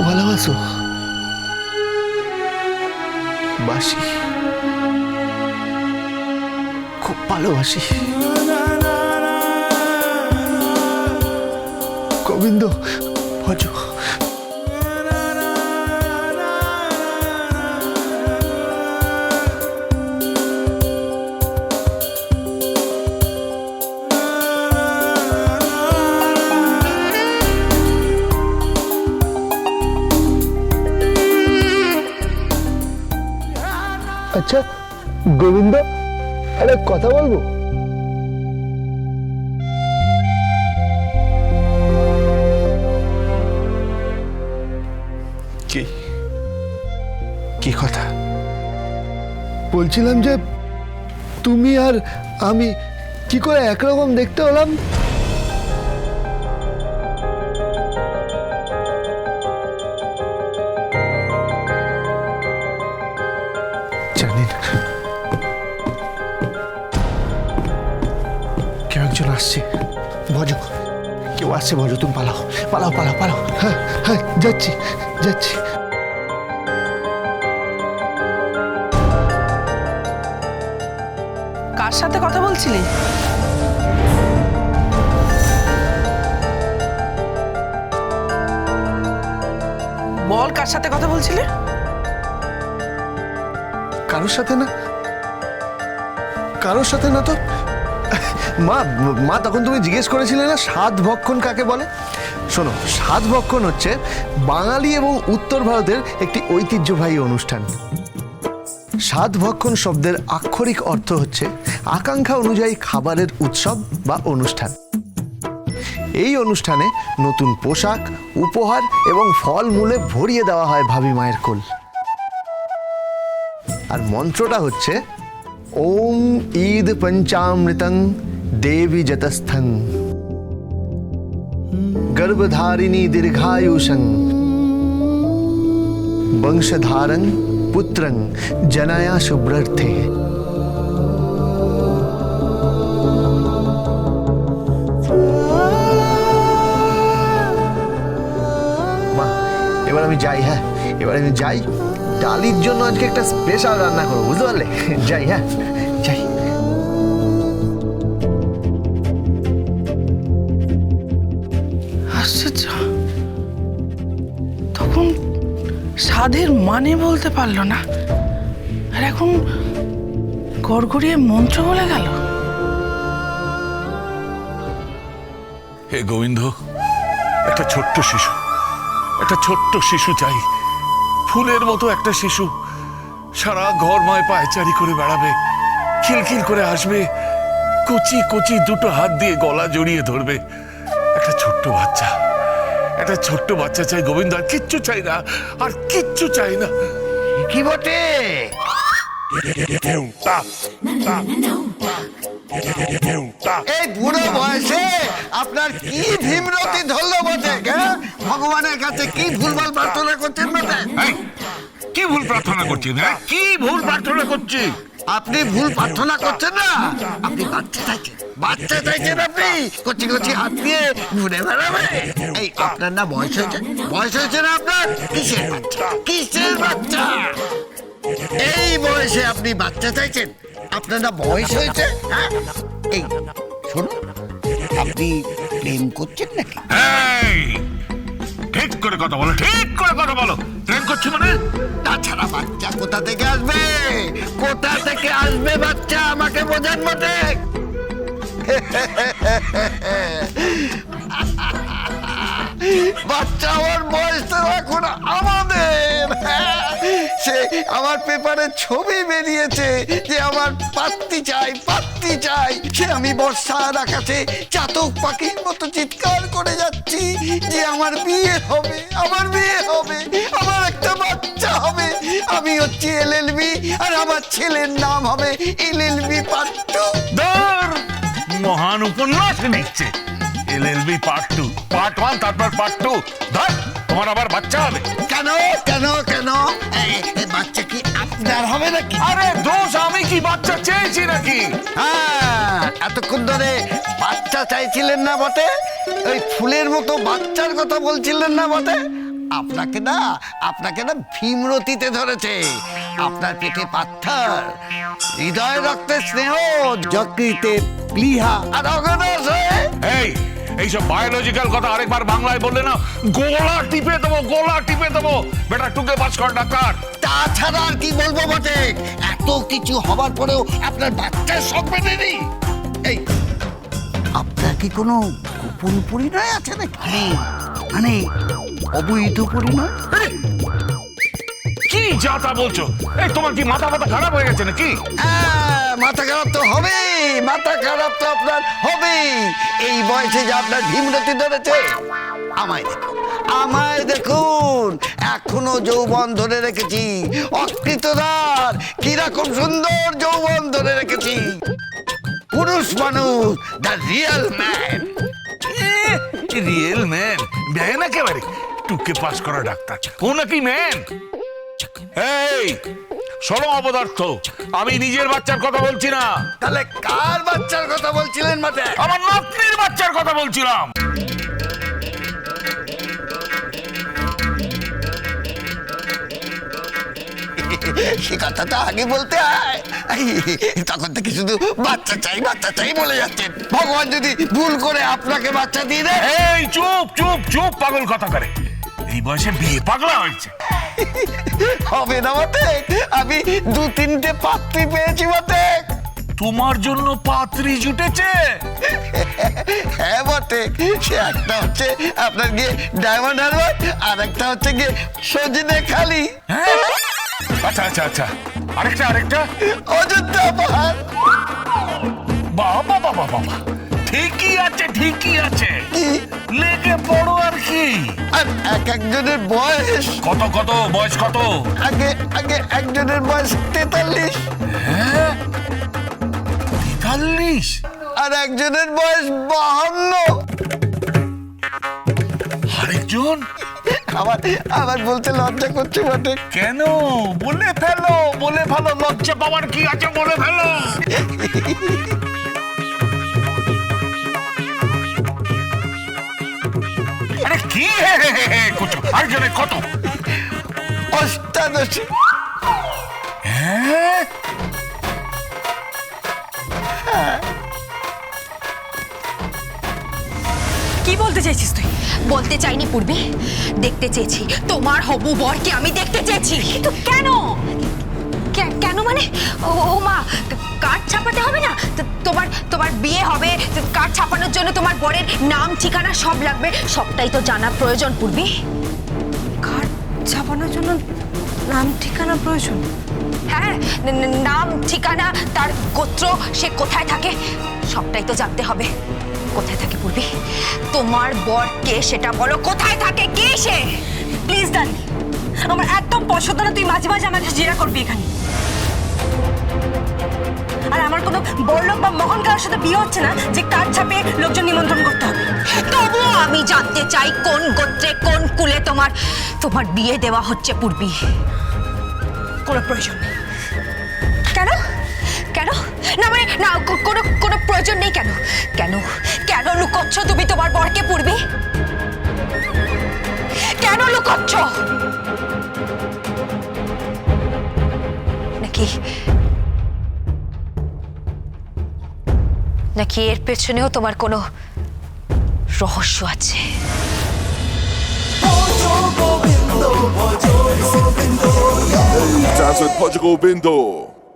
ভালোবাসো? বাসি, খুব ভালোবাসি। গোবিন্দ ভজ। আচ্ছা গোবিন্দ, আরে কথা বলবো? কি কি কথা? বলছিলাম যে তুমি আর আমি কি করে একরকম দেখতে হলাম? জানি না, কেউ একজন আসছে। ভজ, কেউ আসছে। ভজ, তুমি পালাও পালাও পালাও পালাও। হ্যাঁ হ্যাঁ, যাচ্ছি যাচ্ছি। কার সাথে কথা বলছিলি? বল, কার সাথে কথা বলছিলে? কারোর সাথে না, কারোর সাথে না তো। মা মা তখন তুমি জিজ্ঞেস করেছিলে না সাত ভক্ষণ কাকে বলে? শোনো, সাত ভক্ষণ হচ্ছে বাঙালি এবং উত্তর ভারতের একটি ঐতিহ্যবাহী অনুষ্ঠান। সাত ভক্ষণ শব্দের আক্ষরিক অর্থ হচ্ছে আকাঙ্ক্ষা অনুযায়ী খাবারের উৎসব বা অনুষ্ঠান। এই অনুষ্ঠানে নতুন পোশাক, উপহার এবং ফল মূলে ভরিয়ে দেওয়া হয় ভাবি মায়ের কোল। আর মন্ত্রটা হচ্ছে ওম ঈদ পঞ্চামৃতং দেবী যতস্থং গর্ভধারিণী দীর্ঘায়ুষং বংশধারং পুত্রং জনায়া শুভ্রার্থে। মা, এবার আমি যাই। হ্যাঁ, এবার আমি যাই। ডালির জন্য আজকে একটা স্পেশাল রান্না করবো, বুঝতে পারলে? যাই, হ্যাঁ যাই। আশ্চর্য, তখন সাধের মানে বলতে পারলো না, আর এখন গড়গড়িয়ে মন্ত্র বলে গেল। হে গোবিন্দ, একটা ছোট্ট শিশু, একটা ছোট্ট শিশু চাই। ফুলের মতো একটা শিশু, সারা ঘর মায় পায়চারি করে বেড়াবে, খিলখিল করে আসবে, কচি কচি দুটো হাত দিয়ে গলা জড়িয়ে ধরবে। একটা ছোট্ট বাচ্চা, একটা ছোট্ট বাচ্চা চাই গোবিন্দ, আর কিচ্ছু চাই না, আর কিচ্ছু চাই না। কি বটে? এই বুড়ো বয়সে আপনার কি ভীমরতি ধরলো বটে? ভগবানের কাছে কি ভুলভাল প্রার্থনা করছেন বটে? কি ভুল প্রার্থনা করছি? কি ভুল প্রার্থনা করছি? আপনি ভুল প্রার্থনা করছেন না, আপনি বাচ্চা চাইছেন। বাচ্চা চাইছেন আপনি, কচি কচি হাত দিয়ে ঘুরে বেড়াবে। এই আপনার না বয়স হয়েছে? বয়স হয়েছে না আপনার? কিসের বাচ্চা? কিসের বাচ্চা? এই বয়সে আপনি বাচ্চা চাইছেন? আপনার না বয়স হয়েছে? হ্যাঁ, এই শুনুন, আপনি প্রেম করছেন নাকি? ঠিক করে কথা বলো, ঠিক করে কথা বলো। প্রেম করছি মানে? তাছাড়া বাচ্চা কোথা থেকে আসবে? কোথা থেকে আসবে বাচ্চা? আমাকে বোঝান বটে। বাচ্চা হওয়ার বয়স তো এখন আমাদের। সে আমার পেপারে ছবি বেরিয়েছে যে আমার পাত্তি চাই, পাত্তি চাই। সে আমি বর্ষার আকাশে চাতক পাখির মতো চিৎকার করে যাচ্ছি যে আমার বিয়ে হবে, আমার বিয়ে হবে, আমার একটা বাচ্চা হবে। আমি হচ্ছি এলএলবি, আর আমার ছেলের নাম হবে এলএলবি পার্ট 2। মহান উপন্যাস নিচ্ছে এলএলবি পার্ট 2, পার্ট 1, তারপর পার্ট 2। ধর, তোমার আবার বাচ্চা হবে? কেন কেন কেন? বাচ্চা কি আপনার হবে নাকি? আরে দোষ আমি কি বাচ্চা চেয়েছি নাকি? হ্যাঁ, এতক্ষণ ধরে বাচ্চা চাইছিলেন না বটে? ওই ফুলের মতো বাচ্চার কথা বলছিলেন না বটে? আপনাকে না ভীমরতিতে ধরেছে। আপনার পেটে পাথর, হৃদয় রক্তে স্নেহ, যকৃতে প্লীহা আর অগদস হয়ে এইসব বায়োলজিক্যাল কথা আরেকবার বাংলায় বললে না গোলা টিপে দেবো বেটা টুকে পাস কর ডাক্তার। তাছাড়া আর কি বলবো বটে, এত কিছু হবার পরেও আপনার বাচ্চার শখ মেটেনি। এই আপনার কি কোনো গোপন পরিণয় আছে নাকি? মানে অবৈধ পরিণয়? কি যা তা বলছো? এই তোমার কি মাথা খারাপ হয়ে গেছে নাকি? মাথা খারাপ তো হবেই, মাথা খারাপ তো আপনার হবেই। এই বয়সে যে আপনার ভীমরতি ধরেছে। আমায় দেখুন, এখনো যৌবন ধরে রেখেছি। অকৃতদার কিরকম সুন্দর যৌবন ধরে রেখেছি। পুরুষ মানুষ, the real man. Real man man একেবারে টুকে পাস করা ডাক্তার, ও নাকি ম্যান? এই শোনো অপদার্থ, আমি নিজের বাচ্চার কথা বলছি না। তাহলে কার বাচ্চার কথা বলছিলেন? মাঠে আমার নাতনির বাচ্চার কথা বলছিলাম। সে কথাটা আগে বলতে হয়। তখন থেকে শুধু বাচ্চা চাই বলে যাচ্ছেন। ভগবান যদি ভুল করে আপনাকে বাচ্চা দিয়ে দেয়। এই চুপ পাগল কথা করে, এই বয়সে বিয়ে পাগলা হয়েছে। হবে না বটে, আমি 2-3টে পাত্রী পেয়েছি বটে। তোমার জন্য পাত্রী জুটেছে? হ্যাঁ বটে, সে একটা হচ্ছে আপনার গিয়ে ডায়মন্ড হারবার, আর একটা হচ্ছে গিয়ে সজনে খালি। হ্যাঁ? আচ্ছা আরেকটা অযোধ্যা পাহাড়। বাবা ঠিকই আছে লেগে পড়ো আর কি। আর একজনের বয়স বয়স কত? আগে একজনের বয়স 43। হ্যাঁ 43? আর একজনের বয়স 52। আরেকজন? আবার বলতে লজ্জা করছে বটে। কেন? বলে ফেলো লজ্জা পাওয়ার কি আছে, বলে ফেলো। আরে কি করছো? আরেকজনের কত? 88। হ্যাঁ কি বলতে চাইছিস তুই? বলতে চাইনি পূর্বে, দেখতে চেয়েছি তোমার হবু বরকে আমি দেখতে চেয়েছি। কিন্তু কেন? কেন মানে ও মা, কার্ড ছাপাতে হবে না? তোমার বিয়ে হবে, কার্ড ছাপানোর জন্য তোমার বরের নাম ঠিকানা সব লাগবে, সবটাই তো জানা প্রয়োজন পূর্বী। কার্ড ছাপানোর জন্য নাম ঠিকানা প্রয়োজন? হ্যাঁ, নাম ঠিকানা, তার গোত্র, সে কোথায় থাকে, সবটাই তো জানতে হবে। কোথায় থাকে পূর্বী? তোমার বর কে সেটা বলো, কোথায় থাকে, কে সে? প্লিজ ডার্লিং, আমার একদম পছন্দ না তুই মাঝে মাঝে আমার কাছে জেরা করবি এখানে। আর আমার কোনো বড়লোক বা মহান কারোর সাথে বিয়ে হচ্ছে না যে কার্ড ছাপে লোকজন নিমন্ত্রণ করতে হবে। তবুও আমি জানতে চাই কোন গোত্রে কোন কুলে তোমার বিয়ে দেওয়া হচ্ছে পূর্বী। কোনো প্রয়োজন নেই। কেন? না মানে না, কোনো প্রয়োজন নেই। কেন লুকোচ্ছ তুমি তোমার বরকে পূর্বী? কেন লুকোচ্ছ? নাকি এর পেছনেও তোমার কোনো রহস্য আছে? Hey, Taz with Portugal Bindo.